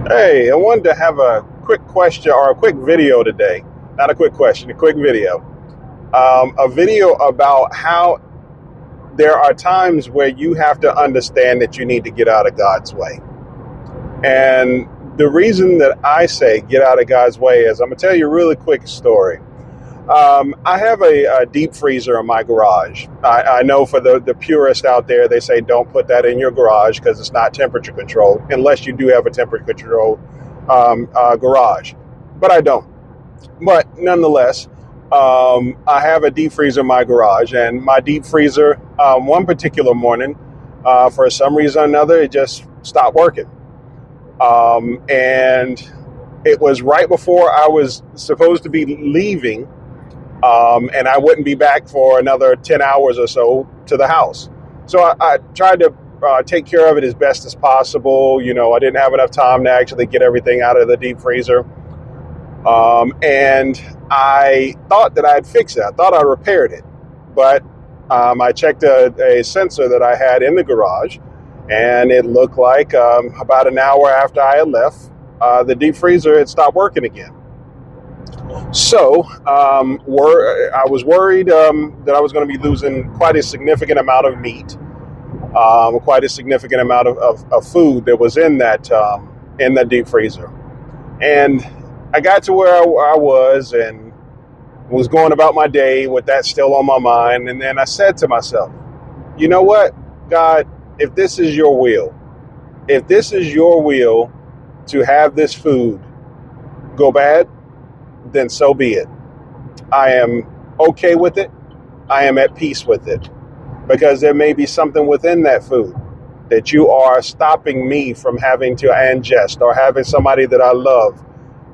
Hey, I wanted to have a quick question or a quick video today. Not a quick question, a quick video. A video about how there are times where you have to understand that you need to get out of God's way. And the reason that I say get out of God's way is I'm going to tell you a really quick story. I have a deep freezer in my garage. I know for the purist out there, they say don't put that in your garage because it's not temperature controlled, unless you do have a temperature controlled garage. But I don't. But nonetheless, I have a deep freezer in my garage, and my deep freezer, one particular morning, for some reason or another, it just stopped working. And it was right before I was supposed to be leaving, and I wouldn't be back for another 10 hours or so to the house. So I tried to take care of it as best as possible. You know, I didn't have enough time to actually get everything out of the deep freezer. And I thought that I had fixed it. I thought I repaired it. But I checked a sensor that I had in the garage, and it looked like about an hour after I had left, the deep freezer had stopped working again. So I was worried that I was going to be losing quite a significant amount of meat, quite a significant amount of food that was in that deep freezer. And I got to where I was and was going about my day with that still on my mind. And then I said to myself, you know what, God, if this is your will, if this is your will to have this food go bad, then so be it. I am okay with it. I am at peace with it, because there may be something within that food that you are stopping me from having to ingest, or having somebody that I love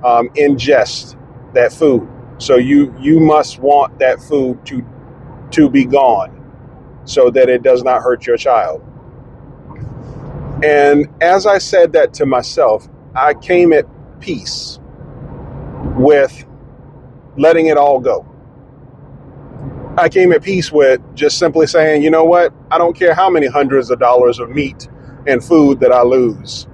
ingest that food. So you must want that food to be gone so that it does not hurt your child. And as I said that to myself, I came at peace with letting it all go. I came at peace with just simply saying, you know what? I don't care how many hundreds of dollars of meat and food that I lose.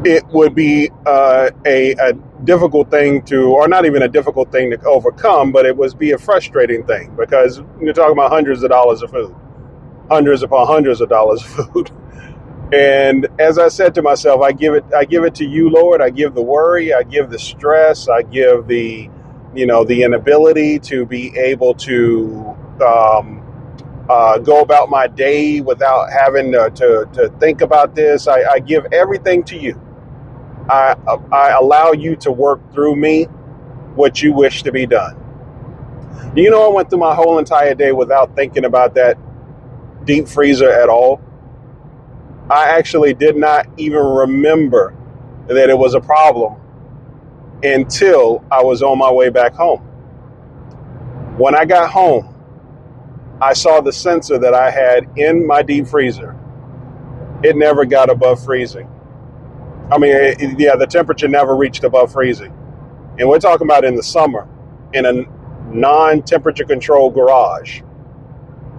It would be a difficult thing to, or not even a difficult thing to overcome, but it would be a frustrating thing, because you're talking about hundreds of dollars of food, hundreds upon hundreds of dollars of food. And as I said to myself, I give it to you, Lord. I give the worry, I give the stress, I give the inability to be able to go about my day without having to think about this. I give everything to you. I allow you to work through me what you wish to be done. You know, I went through my whole entire day without thinking about that deep freezer at all. I actually did not even remember that it was a problem until I was on my way back home. When I got home, I saw the sensor that I had in my deep freezer. It never got above freezing. I mean, the temperature never reached above freezing. And we're talking about in the summer, in a non-temperature controlled garage.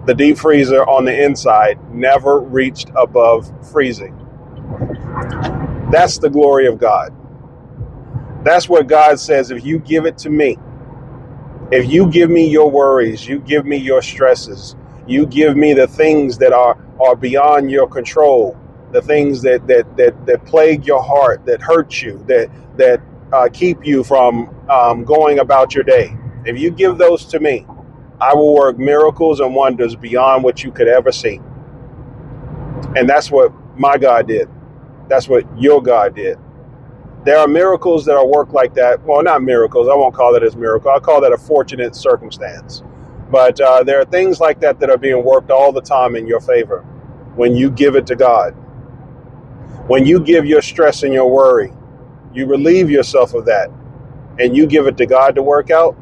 The deep freezer on the inside never reached above freezing. That's the glory of God. That's what God says. If you give it to me, if you give me your worries, you give me your stresses, you give me the things that are beyond your control, the things that plague your heart, that hurt you, that keep you from going about your day. If you give those to me, I will work miracles and wonders beyond what you could ever see. And that's what my God did. That's what your God did. There are miracles that are worked like that. Well, not miracles. I won't call it as miracle. I'll call that a fortunate circumstance. But there are things like that that are being worked all the time in your favor when you give it to God. When you give your stress and your worry, you relieve yourself of that, and you give it to God to work out.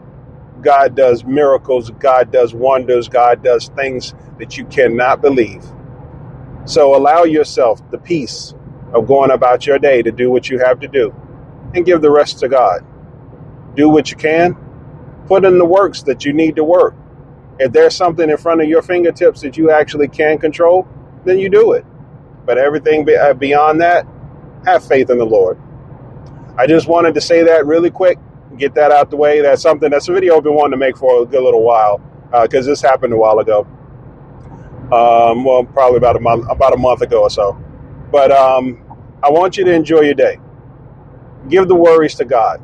God does miracles. God does wonders. God does things that you cannot believe. So allow yourself the peace of going about your day to do what you have to do, and give the rest to God. Do what you can. Put in the works that you need to work. If there's something in front of your fingertips that you actually can control, then you do it. But everything beyond that, Have faith in the Lord. I just wanted to say that really quick, get that out the way. That's a video I've been wanting to make for a good little while, because this happened a while ago. Well, probably about a month ago or so. But I want you to enjoy your day. Give the worries to God.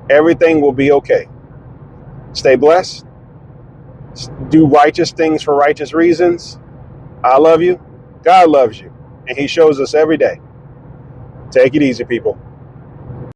Everything will be okay. Stay blessed. Do righteous things for righteous reasons. I love you. God loves you. And he shows us every day. Take it easy, people.